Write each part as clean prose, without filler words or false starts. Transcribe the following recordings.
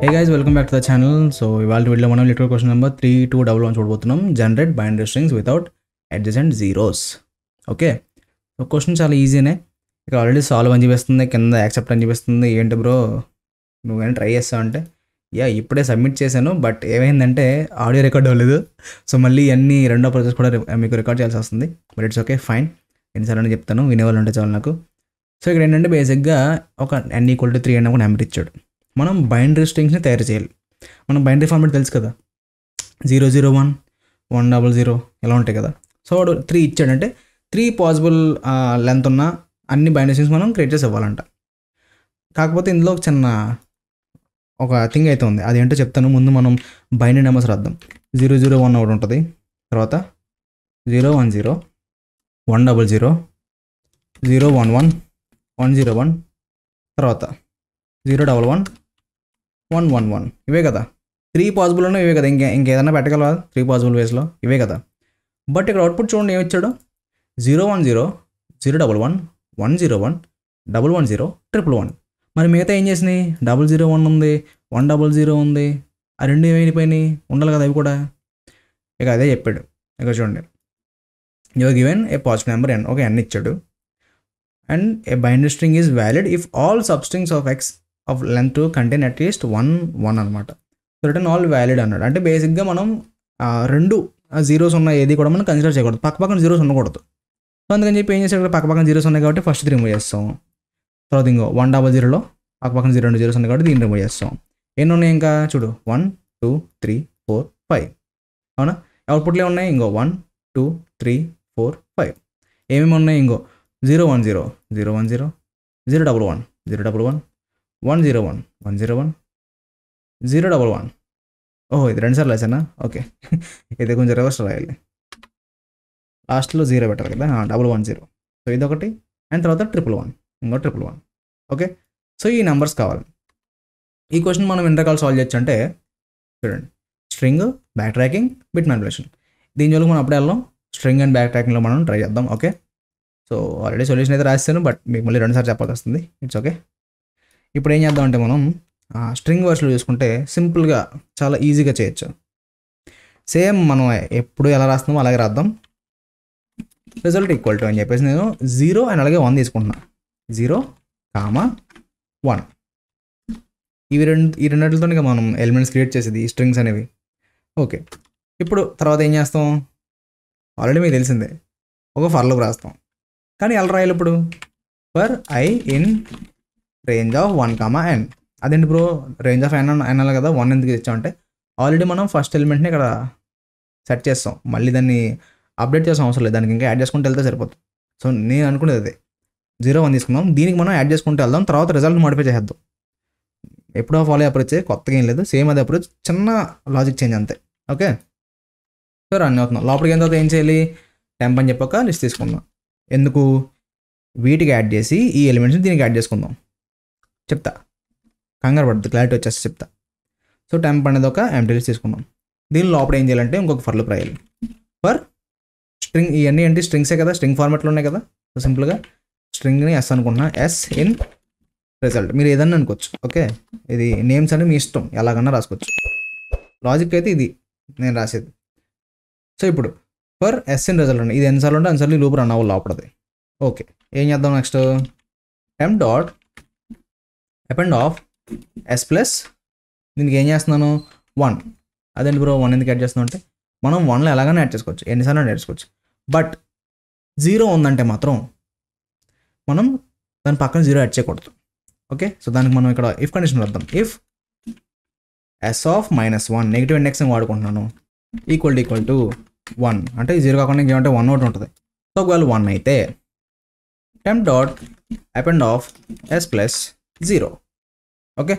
Hey guys welcome back to the channel. So ఇవాళ వీడియోలో మనం లిటరల్ క్వశ్చన్ నెంబర్ 3211 చూడబోతున్నాం. Generate binary strings without adjacent zeros. Okay, so question చాలా ఈజీనే. ఇక్కడ ఆల్రెడీ సాల్వ్ అని చూపిస్తుంది, కింద యాక్సెప్ట్ అని చూపిస్తుంది. ఏంటి బ్రో నువ్వేనా ట్రై చేస్తావు అంటే, ఇప్పుడే సబ్మిట్ చేశాను, బట్ ఏమైందంటే ఆడియో రికార్డ్ అవ్వలేదు. సో మళ్ళీ అన్ని రెండో ప్రాసెస్ కూడా మీకు రికార్డ్ చేయాల్సి వస్తుంది. But it's okay, fine. ఎన్నిసార్లు చెప్తాను, వినేవాళ్ళు ఉంటే చాలు నాకు. సో ఇక్కడ ఏంటంటే బేసిక్గా ఒక n=3 అనే ఒక నెంబర్ ఇచ్చాడు. మనం బైనరీ స్ట్రింగ్స్ని తయారు చేయాలి. మనం బైనరీ ఫార్మాట్ తెలుసు కదా, 001, 100 ఇలా ఉంటాయి కదా. సో వాడు 3 ఇచ్చాడంటే 3 పాసిబుల్ లెంత్ ఉన్న అన్ని బైనరీ స్ట్రింగ్స్ మనం క్రియేట్ చేసి ఇవ్వాలంట. కాకపోతే ఇందులో ఒక థింగ్ అయితే ఉంది, అదేంటో చెప్తాను. ముందు మనం బైనరీ నెంబర్స్ రాద్దాం. 001 ఒకటి ఉంటుంది, తర్వాత 010, 100, 011, 101, తర్వాత 011, 111. ఇవే కదా 3 పాసిబుల్ ఉన్నాయి, ఇవే కదా. ఇంకేదన్నా పెట్టగలవా 3 పాసిబుల్ వేస్లో? ఇవే కదా. బట్ ఇక్కడ అవుట్పుట్ చూడండి ఏమి ఇచ్చాడు. 010, 011, 101, 110, 111. మరి మిగతా ఏం చేసినాయి? 001 ఉంది, 100 ఉంది. ఆ రెండు ఏమైపోయినాయి? ఉండాలి కదా అవి కూడా. ఇక అదే చెప్పాడు. ఇక చూడండి, your given a positive number n, ఒక n ఇచ్చాడు. And a binary string is valid if all substrings of x of length two contain at least 1 అనమాట. సో రిటర్న్ ఆల్ వ్యాలిడ్ అన్నాడు. అంటే బేసిక్గా మనం రెండు జీరోస్ ఉన్న ఏది కూడా మనం కన్సిడర్ చేయకూడదు, పక్కన జీరోస్ ఉండకూడదు. సో అందుకని చెప్పి ఏం చేసాడు, పక్కన జీరోస్ ఉన్నాయి కాబట్టి ఫస్ట్ రిమూవ్ చేస్తాం. తర్వాత ఇంకో 100లో పక్కన 2 జీరోస్ ఉన్నాయి కాబట్టి దీన్ని రిమూవ్ చేస్తాం. ఎన్ని ఉన్నాయి ఇంకా చూడు, 1 2 3 4 5. అవునా? అవుట్పుట్లో ఉన్నాయి ఇంకో 1 2 3 4 5. ఏమేమి ఉన్నాయి ఇంకో 010, 010, 011, 011, 101, 101, 011. ఓహో, ఇది 2 సార్లు వేసానా? ఓకే, ఇది కొంచెం రివర్స్ రాయాలి. లాస్ట్లో 0 పెట్టాలి కదా, 110. సో ఇదొకటి, అండ్ తర్వాత 111, ఇంకో 111. ఓకే, సో ఈ నెంబర్స్ కావాలి. ఈ క్వశ్చన్ మనం ఎన్ని రకాలు సాల్వ్ చేయొచ్చు అంటే, చూడండి, string, back tracking, bit manipulation. దీని జోలికి మనం అప్పుడే వెళ్దాం. స్ట్రింగ్ అండ్ బ్యాక్ ట్రాకింగ్లో మనం ట్రై చేద్దాం. ఓకే, సో ఆల్రెడీ సొల్యూషన్ అయితే రాస్తాను, బట్ మీకు మళ్ళీ 2 సార్లు చెప్పాల్సి వస్తుంది. It's okay. ఇప్పుడు ఏం చేద్దామంటే మనం స్ట్రింగ్ వర్స్లో చూసుకుంటే సింపుల్గా చాలా ఈజీగా చేయొచ్చు. సేమ్ మనం ఎప్పుడు ఎలా రాస్తున్నామో అలాగే రాద్దాం. రిజల్ట్ ఈక్వల్ టు అని చెప్పేసి నేను 0 అండ్ అలాగే 1 తీసుకుంటున్నాను. 0, 1. ఈ రెండింటితో మనం ఎలిమెంట్స్ క్రియేట్ చేసేది ఈ స్ట్రింగ్స్ అనేవి. ఓకే, ఇప్పుడు తర్వాత ఏం చేస్తాం, ఆల్రెడీ మీకు తెలిసిందే, ఒక ఫర్ లూప్ రాస్తాం. కానీ ఎలా రాయాలి ఇప్పుడు? For I in range of 1, n. అదేంటి బ్రో, రేంజ్ ఆఫ్ n అనాలి కదా, 1 ఎందుకు ఇచ్చామంటే ఆల్రెడీ మనం ఫస్ట్ ఎలిమెంట్ని ఇక్కడ సెట్ చేస్తాం. మళ్ళీ దాన్ని అప్డేట్ చేసాం అవసరం లేదు, దానికి ఇంకా యాడ్ చేసుకుంటూ వెళ్తే సరిపోతుంది. సో నేను అనుకునేది అదే, 0 1 తీసుకుందాం, దీనికి మనం యాడ్ చేసుకుంటూ వెళ్దాం, తర్వాత రిజల్ట్ మాడిఫై చేసేద్దాం. ఎప్పుడో ఫాలో అప్రోచ్, కొత్తగా ఏం లేదు, సేమ్ అదే అప్రోచ్, చిన్న లాజిక్ చేంజ్ అంతే. ఓకే, సో రన్ అవుతున్నాం. లోపలికి అయిన తర్వాత ఏం చేయాలి, టెంప్ అని చెప్పాక లిస్ట్ తీసుకుందాం. ఎందుకు? వీటికి యాడ్ చేసి ఈ ఎలిమెంట్స్ని దీనికి యాడ్ చేసుకుందాం. చెప్తా, కంగారు పడుతుంది, క్లారిటీ వచ్చేసి చెప్తా. సో టెంప్ అనేది ఒక ఎంప్టీ లిస్ట్ తీసుకున్నాం. దీని లోపల ఏం చేయాలంటే ఇంకొక ఫర్ లూప్ రాయాలి. ఫర్ స్ట్రింగ్, ఇవన్నీ ఏంటి స్ట్రింగ్సే కదా, స్ట్రింగ్ ఫార్మాట్లో ఉన్నాయి కదా. సో సింపుల్గా స్ట్రింగ్ని ఎస్ అనుకుంటున్నా, ఎస్ ఇన్ రిజల్ట్. మీరు ఏదన్నా అనుకోవచ్చు. ఓకే, ఇది నేమ్స్ అని మీ ఇష్టం, ఎలాగన్నా రాసుకోవచ్చు. లాజిక్ అయితే ఇది నేను రాసేది. సో ఇప్పుడు ఫర్ ఎస్ ఇన్ రిజల్ట్ అండి, ఇది ఎన్నిసార్లు ఉంటే అన్నిసార్లు లూప్ రన్ అవ్వాలి లోపలది. ఓకే, ఏం చేద్దాం next, temp dot append of S plus, దీనికి ఏం చేస్తున్నాను, 1. అదేంటి బ్రో 1 ఎందుకు యాడ్ చేస్తున్నాం అంటే, మనం 1లో ఎలాగైనా యాడ్ చేసుకోవచ్చు, ఎన్నిసార్లు యాడ్ చేసుకోవచ్చు. బట్ 0 ఉందంటే మాత్రం మనం దాని పక్కన 0 యాడ్ చేయకూడదు. ఓకే, సో దానికి మనం ఇక్కడ ఇఫ్ కండిషన్ రాద్దాం. If S of -1, negative index వాడుకుంటున్నాను, ఈక్వల్ టు 1, అంటే 0 కాకుండా ఇంకేమంటే 1 ఒకటి ఉంటుంది. సో ఒకవేళ 1 అయితే temp dot append of S plus 0. Okay,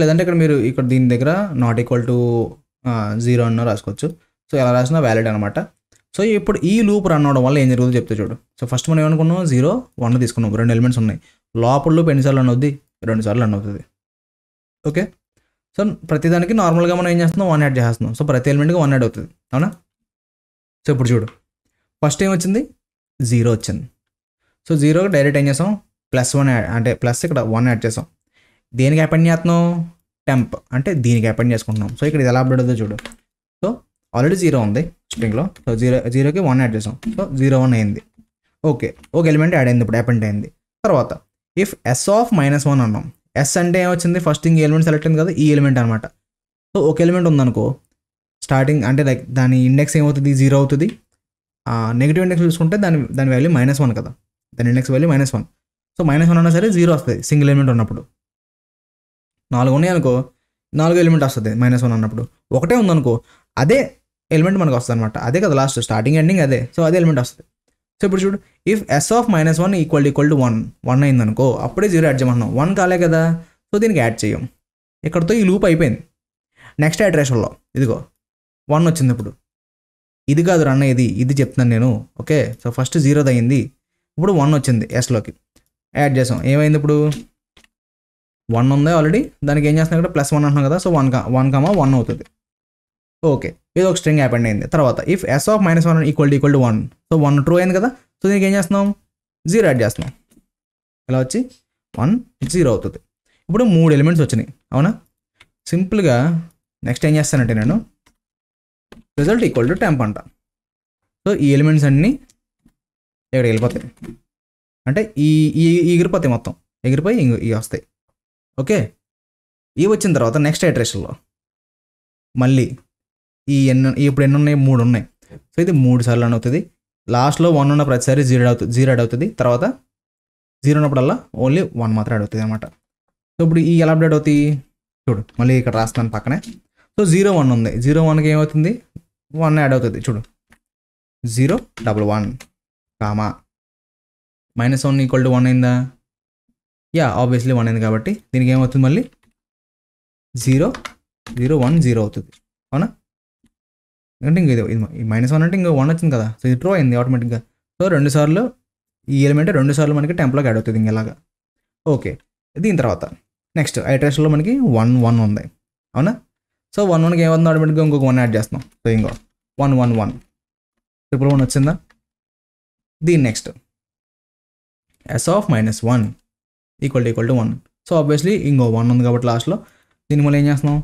లేదంటే ఇక్కడ మీరు ఇక్కడ దీని దగ్గర నాట్ ఈక్వల్ టు 0 అన్న రాసుకోవచ్చు. సో ఎలా రాసినా వ్యాలిడ్ అనమాట. సో ఇప్పుడు ఈ లూప్ రన్ అవడం వల్ల ఏం జరుగుతుందో చెప్తే చూడు. సో ఫస్ట్ మనం ఏమనుకున్నాం, 0 1 తీసుకున్నాం, 2 ఎలిమెంట్స్ ఉన్నాయి. లోపల లూప్ ఎన్నిసార్లు రన్ అవుద్ది, 2 సార్లు రన్ అవుతుంది. ఓకే, సో ప్రతిదానికి నార్మల్గా మనం ఏం చేస్తున్నాం, 1 యాడ్ చేస్తున్నాం. సో ప్రతి ఎలిమెంట్కి 1 యాడ్ అవుతుంది, అవునా? సో ఇప్పుడు చూడు, ఫస్ట్ ఏం వచ్చింది, 0 వచ్చింది. సో 0కి డైరెక్ట్ ఏం చేస్తాం, +1 యాడ్, అంటే ప్లస్ ఇక్కడ 1 యాడ్ చేసాం. దేనికి అపెండ్ చేస్తున్నాం, టెంప్ అంటే దీనికి అపెండ్ చేసుకుంటున్నాం. సో ఇక్కడ ఇది ఎలా అప్డేట్ అవుతుందో చూడు. సో ఆల్రెడీ 0 ఉంది స్ట్రింగ్లో. సో 0కి 1 యాడ్ చేసాం. సో 0 1 అయింది. ఓకే, ఒక ఎలిమెంట్ యాడ్ అయింది, ఇప్పుడు అపెండ్ అయింది. తర్వాత ఇఫ్ s ఆఫ్ -1 అన్నాం. s అంటే ఏమొచ్చింది, ఫస్ట్ థింగ్ ఎలిమెంట్ సెలెక్ట్ అయింది కదా, ఈ ఎలిమెంట్ అనమాట. సో ఒక ఎలిమెంట్ ఉందనుకో స్టార్టింగ్, అంటే లైక్ దాని ఇండెక్స్ ఏమవుతుంది, 0 అవుతుంది. నెగిటివ్ ఇండెక్స్ చూసుకుంటే దాని వాల్యూ -1 కదా, దాని ఇండెక్స్ వాల్యూ -1. సో -1 అన్నా సరే 0 వస్తుంది సింగిల్ ఎలిమెంట్ ఉన్నప్పుడు. 4 ఉన్నాయి అనుకో 4 ఎలిమెంట్ వస్తుంది -1 అన్నప్పుడు. ఒకటే ఉందనుకో అదే ఎలిమెంట్ మనకు వస్తుంది అనమాట. అదే కదా లాస్ట్ స్టార్టింగ్ ఎండింగ్ అదే. సో అదే ఎలిమెంట్ వస్తుంది. సో ఇప్పుడు చూడు, if s of -1 equal to 1 అయిందనుకో అప్పుడే 0 యాడ్ చేయమంటున్నాం. 1 కాలే కదా, సో దీనికి యాడ్ చేయం. ఇక్కడతో ఈ లూప్ అయిపోయింది. నెక్స్ట్ ఐటరేషన్లో ఇదిగో 1 వచ్చింది. ఇప్పుడు ఇది కాదు రన్ ఇది చెప్తున్నాను నేను. ఓకే, సో ఫస్ట్ 0 అయింది, ఇప్పుడు 1 వచ్చింది ఎస్లోకి యాడ్ చేసాం. ఏమైంది ఇప్పుడు 1 ఉంది ఆల్రెడీ, దానికి ఏం చేస్తున్నాం ఇక్కడ +1 అంటున్నాం కదా. సో 1 అవుతుంది. ఓకే, ఇది ఒక స్ట్రింగ్ అపెండ్ అయింది. తర్వాత if s of -1 equal to 1, so 1 true అయింది కదా. సో దీనికి ఏం చేస్తున్నాం, 0 యాడ్ చేస్తున్నాం. ఇలా వచ్చి 1 0 అవుతుంది. ఇప్పుడు 3 ఎలిమెంట్స్ వచ్చినాయి అవునా. సింపుల్గా నెక్స్ట్ ఏం చేస్తానంటే నేను రిజల్ట్ ఈక్వల్ టు టెంప్ అంట. సో ఈ ఎలిమెంట్స్ అన్నీ ఇక్కడ వెళ్ళిపోతాయి, అంటే ఈ ఎగిరిపోతాయి, మొత్తం ఎగిరిపోయి ఇవి వస్తాయి. ఓకే, ఇవి వచ్చిన తర్వాత నెక్స్ట్ ఐటరేషన్లో మళ్ళీ ఇప్పుడు ఎన్ని ఉన్నాయి, 3 ఉన్నాయి. సో ఇది 3 సార్లు అని అవుతుంది. లాస్ట్లో 1 ఉన్న ప్రతిసారి 0 యాడ్ అవుతుంది. తర్వాత 0 ఉన్నప్పుడల్లా ఓన్లీ 1 మాత్రం యాడ్ అవుతుంది అనమాట. సో ఇప్పుడు ఈ ఎలా అప్డేట్ అవుతాయి చూడు, మళ్ళీ ఇక్కడ రాస్తున్నాను పక్కనే. సో 0 1 ఉంది, 0 1కి ఏమవుతుంది, 1 యాడ్ అవుతుంది చూడు. 0 1 1 కామా -1 ఈక్వల్ టు 1 అయిందా, యా ఆబ్వియస్లీ 1 అయింది కాబట్టి దీనికి ఏమవుతుంది మళ్ళీ 0 0 1 0 అవుతుంది అవునా. అంటే ఇంక ఇది -1 అంటే ఇంకో 1 వచ్చింది కదా. సో ఇది ట్రూ అయింది ఆటోమేటిక్గా. సో 2 సార్లు ఈ ఎలిమెంట్ 2 సార్లు మనకి టెంప్లోకి యాడ్ అవుతుంది ఇంకెలాగా. ఓకే, దీని తర్వాత నెక్స్ట్ ఐటరేషన్లో మనకి 1 1 ఉంది అవునా. సో 1 1కి ఏమవుతుంది ఆటోమేటిక్గా ఇంకొక 1 యాడ్ చేస్తున్నాం. సో ఇంకో 1 1 1 ట్రిపుల్ 1 వచ్చిందా. దీని next s of -1 equal to 1. So obviously ఇంకో 1 ఉంది కాబట్టి లాస్ట్లో దీని మళ్ళీ ఏం చేస్తున్నాం,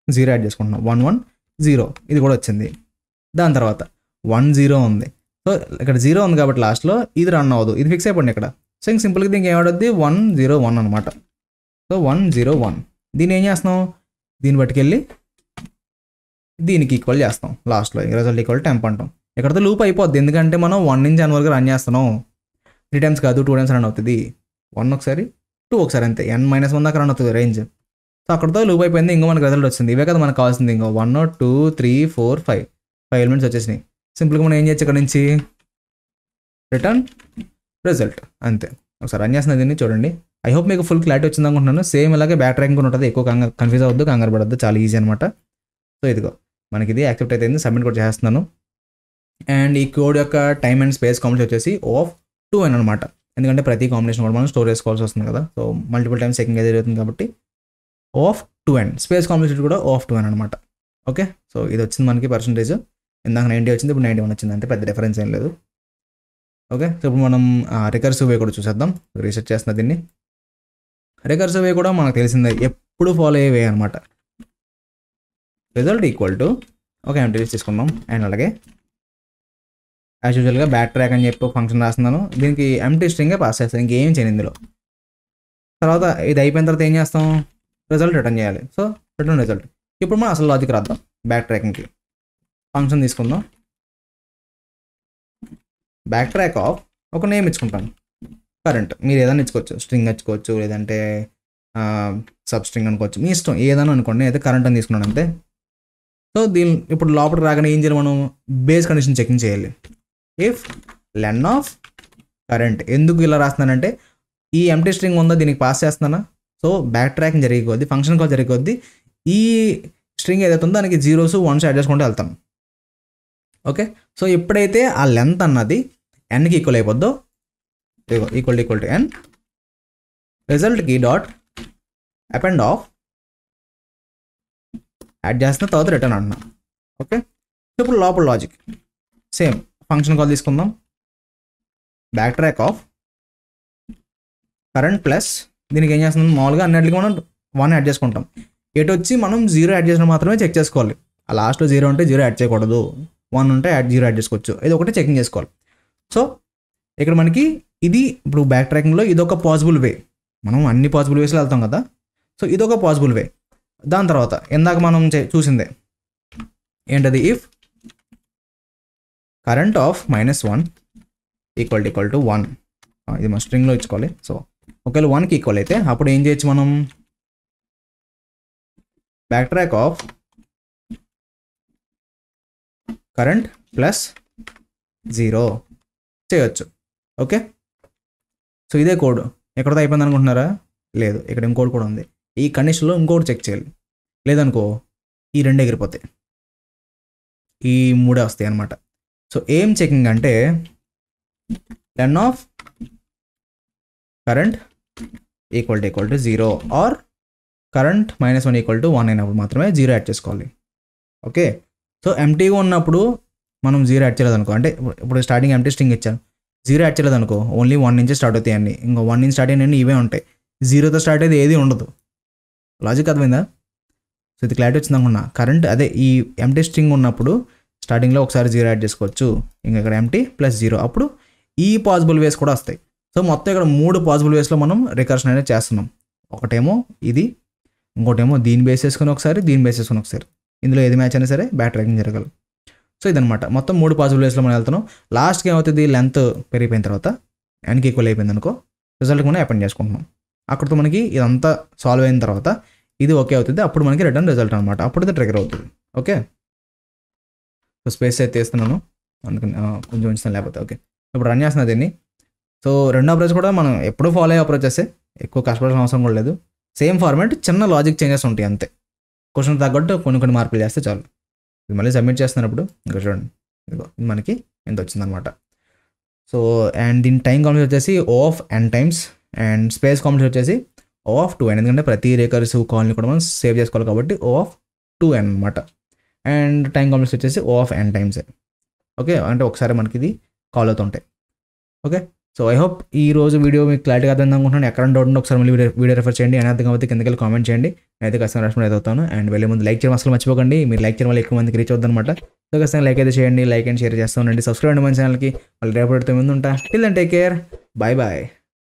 0 యాడ్ చేసుకుంటున్నాం. 1 1 0 ఇది కూడా వచ్చింది. దాని తర్వాత 1 0 ఉంది. సో ఇక్కడ 0 ఉంది కాబట్టి లాస్ట్లో ఇది రన్ అవ్వదు, ఇది ఫిక్స్ అయిపోయింది ఇక్కడ. సో ఇంక సింపుల్గా దీనికి ఏమవుతుంది 1 0 1 అనమాట. సో 1 0 1 దీన్ని ఏం చేస్తున్నాం, దీన్ని పట్టుకెళ్ళి దీనికి ఈక్వల్ చేస్తాం. లాస్ట్లో రిజల్ట్ ఈక్వల్ టెంప్ అంటాం. ఇక్కడతో లూప్ అయిపోద్ది, ఎందుకంటే మనం 1 నుంచి n వరకు రన్ చేస్తున్నాం. 3 టైమ్స్ కాదు 2 టైమ్స్ రన్ అవుతుంది. 1 ఒకసారి 2 ఒకసారి అంతే, n-1 దాకా రన్ అవుతుంది రేంజ్. సో అక్కడతో లూప్ అయిపోయింది. ఇంకో మనకు రిజల్ట్ వచ్చింది. ఇవే కదా మనకు కావాల్సింది. ఇంకో 1 2 3 4 5 ఎలిమెంట్స్ వచ్చేసినాయి. సింపుల్గా మనం ఏం చేయొచ్చు ఇక్కడ నుంచి రిటర్న్ రిజల్ట్ అంతే. ఒకసారి రన్ చేసిన దీన్ని చూడండి. ఐ హోప్ మీకు ఫుల్ క్లారిటీ వచ్చింది అనుకుంటున్నాను. సేమ్ ఇలాగే బ్యాక్ ట్రాకింగ్ ఉంటుంది, ఎక్కువ కన్ఫ్యూజ్ అవ్వద్దు, కంగారు పడద్దు, చాలా ఈజీ అనమాట. సో ఇదిగో మనకి ఇది యాక్సెప్ట్ అయితే సబ్మిట్ కూడా చేస్తున్నాను. అండ్ ఈ కోడ్ యొక్క టైమ్ అండ్ స్పేస్ కాంబినేషన్ వచ్చేసి ఆఫ్ 2n అనమాట. ఎందుకంటే ప్రతి కాంబినేషన్ కూడా మనం స్టోర్ చేసుకోవాల్సి వస్తుంది కదా. సో మల్టిపుల్ టైమ్స్ చెకింగ్ అయితే జరుగుతుంది కాబట్టి ఆఫ్ 2n, స్పేస్ కాంబినేషన్ కూడా ఆఫ్ 2n అనమాట. ఓకే, సో ఇది వచ్చింది మనకి పర్సంటేజ్. ఇందాక 90 వచ్చింది, ఇప్పుడు 91 వచ్చింది, అంటే పెద్ద డిఫరెన్స్ ఏం లేదు. ఓకే, సో ఇప్పుడు మనం రికర్సివ్ వే కూడా చూసేద్దాం. రీసెర్చ్ చేస్తున్న దీన్ని. రికర్సివ్ వే కూడా మనకు తెలిసిందే, ఎప్పుడు ఫాలో అయ్యే వే అనమాట. రిజల్ట్ ఈక్వల్ టు ఒక ఎంటీ తీసుకుందాం. అండ్ అలాగే యాజ్ యూజువల్గా బ్యాక్ ట్రాక్ అని చెప్పి ఒక ఫంక్షన్ రాస్తున్నాను. దీనికి ఎంటీ స్ట్రింగే పాస్ చేస్తాను, ఇంకేం చేయను ఇందులో. తర్వాత ఇది అయిపోయిన తర్వాత ఏం చేస్తాం, రిజల్ట్ రిటర్న్ చేయాలి. So return result. ఇప్పుడు మనం అసలు లాజిక్ రాద్దాం. బ్యాక్ ట్రాకింగ్కి ఫంక్షన్ తీసుకుందాం. బ్యాక్ ట్రాక్ ఆఫ్ ఒక నేమ్ ఇచ్చుకుంటాను, కరెంట్. మీరు ఏదైనా ఇచ్చుకోవచ్చు, స్ట్రింగ్ ఇచ్చుకోవచ్చు, లేదంటే సబ్ స్ట్రింగ్ అనుకోవచ్చు, మీ ఇష్టం ఏదైనా అనుకోండి. అయితే కరెంట్ అని తీసుకున్నాను అంతే. సో దీని ఇప్పుడు లోపలికి రాగానే ఏం చేయాలి, మనం బేస్ కండిషన్ చెకింగ్ చేయాలి. If len of current. ఎందుకు ఇలా రాస్తున్నానంటే ఈ ఎంటీ స్ట్రింగ్ ఉందా దీనికి పాస్ చేస్తున్నానా. సో బ్యాక్ ట్రాకింగ్ జరిగిపోద్ది, ఫంక్షన్ కాల్ జరిగిపోద్ది. ఈ స్ట్రింగ్ ఏదైతే ఉందో దానికి 0s 1s యాడ్ చేసుకుంటూ వెళ్తాను. ఓకే, సో ఎప్పుడైతే ఆ లెంత్ అన్నది nకి ఈక్వల్ అయిపోద్దో, ఈక్వల్ టు n, రిజల్ట్కి డాట్ అపెండ్ ఆఫ్ యాడ్ చేస్తున్న తర్వాత రిటర్న్ అంటున్నా. ఓకే, ఇప్పుడు లోపల లాజిక్ సేమ్ ఫంక్షన్ కాల్ తీసుకుందాం. Backtrack of current plus దీనికి ఏం చేస్తున్నాం, మామూలుగా అన్నిటికీ మనం 1 యాడ్ చేసుకుంటాం. ఎటు వచ్చి మనం 0 యాడ్ చేసిన మాత్రమే చెక్ చేసుకోవాలి. ఆ లాస్ట్లో 0 ఉంటే 0 యాడ్ చేయకూడదు, 1 ఉంటే 0 యాడ్ చేసుకోవచ్చు. ఇది ఒకటి చెకింగ్ చేసుకోవాలి. సో ఇక్కడ మనకి ఇది ఇప్పుడు బ్యాక్ ట్రాకింగ్లో ఇదొక పాసిబుల్ వే. మనం అన్ని పాసిబుల్ వేస్లో వెళ్తాం కదా, సో ఇదొక పాసిబుల్ వే. దాని తర్వాత ఇందాక మనం చూసిందే ఏంటది, if current of -1 equal to 1, ఇది మన స్ట్రింగ్లో ఇచ్చుకోవాలి. సో ఒకవేళ 1కి ఈక్వల్ అయితే అప్పుడు ఏం చేయొచ్చు మనం, బ్యాక్ ట్రాక్ ఆఫ్ కరెంట్ +0 చేయొచ్చు. ఓకే, సో ఇదే కోడ్ ఎక్కడితో అయిపోయింది అనుకుంటున్నారా? లేదు, ఇక్కడ ఇంకోటి కూడా ఉంది. ఈ కండిషన్లో ఇంకోటి చెక్ చేయాలి. లేదనుకో ఈ 2 ఎగిరిపోతాయి, ఈ 3 వస్తాయి అనమాట. సో ఏం చెకింగ్ అంటే len of current equal to 0 or current -1 equal to 1 అయినప్పుడు మాత్రమే 0 యాడ్ చేసుకోవాలి. ఓకే, సో ఎంటీగా ఉన్నప్పుడు మనం 0 యాడ్ చేయలేదు అనుకో, అంటే ఇప్పుడు స్టార్టింగ్ ఎంటీ స్ట్రింగ్ ఇచ్చాను, 0 యాడ్ చేయలేదు అనుకో, ఓన్లీ 1 నుంచి స్టార్ట్ అవుతాయి అన్ని, ఇంకో 1 నుంచి స్టార్ట్ అయిన ఇవే ఉంటాయి. 0తో స్టార్ట్ అయ్యేది ఏది ఉండదు. లాజిక్ అర్థమైందా? సో ఇది క్లారిటీ వచ్చింది అనుకున్నా. కరెంట్ అదే ఈ ఎంటీ స్ట్రింగ్ ఉన్నప్పుడు స్టార్టింగ్లో ఒకసారి 0 యాడ్ చేసుకోవచ్చు, ఇంకా ఇక్కడ ఎంటీ +0, అప్పుడు ఈ పాసిబుల్ వేస్ కూడా వస్తాయి. సో మొత్తం ఇక్కడ 3 పాసిబుల్ వేస్లో మనం రికర్షన్ అనేది చేస్తున్నాం. ఒకటేమో ఇది, ఇంకోటేమో దీన్ని బేస్ చేసుకుని ఒకసారి, దీన్ని బేస్ చేసుకుని ఒకసారి, ఇందులో ఏది మ్యాచ్ అయినా సరే బ్యాక్ ట్రాకింగ్ జరగాలి. సో ఇదనమాట మొత్తం 3 పాసిబుల్ వేస్లో మనం వెళ్తున్నాం. లాస్ట్కి ఏమవుతుంది, లెంత్ పెరిగిపోయిన తర్వాత ఎన్కి ఈక్వల్ అయిపోయింది అనుకో, రిజల్ట్కి మనం అపెండ్ చేసుకుంటున్నాం. అక్కడితో మనకి ఇదంతా సాల్వ్ అయిన తర్వాత ఇది ఓకే అవుతుంది, అప్పుడు మనకి రిటర్న్ రిజల్ట్ అనమాట, అప్పుడు ఇది ట్రిగర్ అవుతుంది. ఓకే, సో స్పేస్ అయితే తీస్తున్నాను అందుకని కొంచెం ఉంచుతాను, లేకపోతే ఓకే. ఇప్పుడు రన్ చేస్తున్నా దీన్ని. సో రెండో అప్రోచ్ కూడా మనం ఎప్పుడూ ఫాలో అయ్యే అప్రోచెస్, ఎక్కువ కష్టపడాల్సిన అవసరం కూడా లేదు. సేమ్ ఫార్మాట్, చిన్న లాజిక్ చేంజెస్ ఉంటాయి అంతే. క్వశ్చన్ తగ్గట్టు కొన్ని మార్పులు చేస్తే చాలు. ఇది మళ్ళీ సబ్మిట్ చేస్తున్నప్పుడు ఇంకా చూడండి, ఇదిగో మనకి ఎంత వచ్చిందనమాట. సో అండ్ దీని టైం కాంప్లెక్స్ వచ్చేసి O of n times, and space complex వచ్చేసి O of 2n, ఎందుకంటే ప్రతి రికర్సివ్ కాల్ని కూడా మనం సేవ్ చేసుకోవాలి కాబట్టి O of 2n అనమాట. అండ్ టైం కాంప్లెక్స్ వచ్చేసి O of n times. Okay, అంటే ఒకసారి మనకి ఇది కాల్ అవుతుంటాయి. ఓకే, సో ఐ హోప్ ఈ రోజు వీడియో మీకు క్లారిటీగా అర్థం అనుకుంటున్నాను. ఎక్కడ డౌట్ ఉంటే ఒకసారి మళ్ళీ వీడియో రెఫర్ చేయండి. అని అర్థం కాబట్టి కిందకి వెళ్ళి కామెంట్ చేయండి, నేనైతే ఖచ్చితంగా రెస్పాండ్ అవుతాను. అండ్ వెళ్ళే ముందు లైక్ చేయడం అసలు మర్చిపోకండి, మీరు లైక్ చేయడం వల్ల ఎక్కువ మందికి రీచ్ అవుతుంది అనమాట. సో ఖచ్చితంగా లైక్ అయితే చేయండి, లైక్ అండ్ షేర్ చేస్తూ ఉండండి. సబ్స్క్రైబ్ అండి మన ఛానల్కి. మళ్ళీ రేపటితో ముందు ఉంటా. Till then take care, bye bye.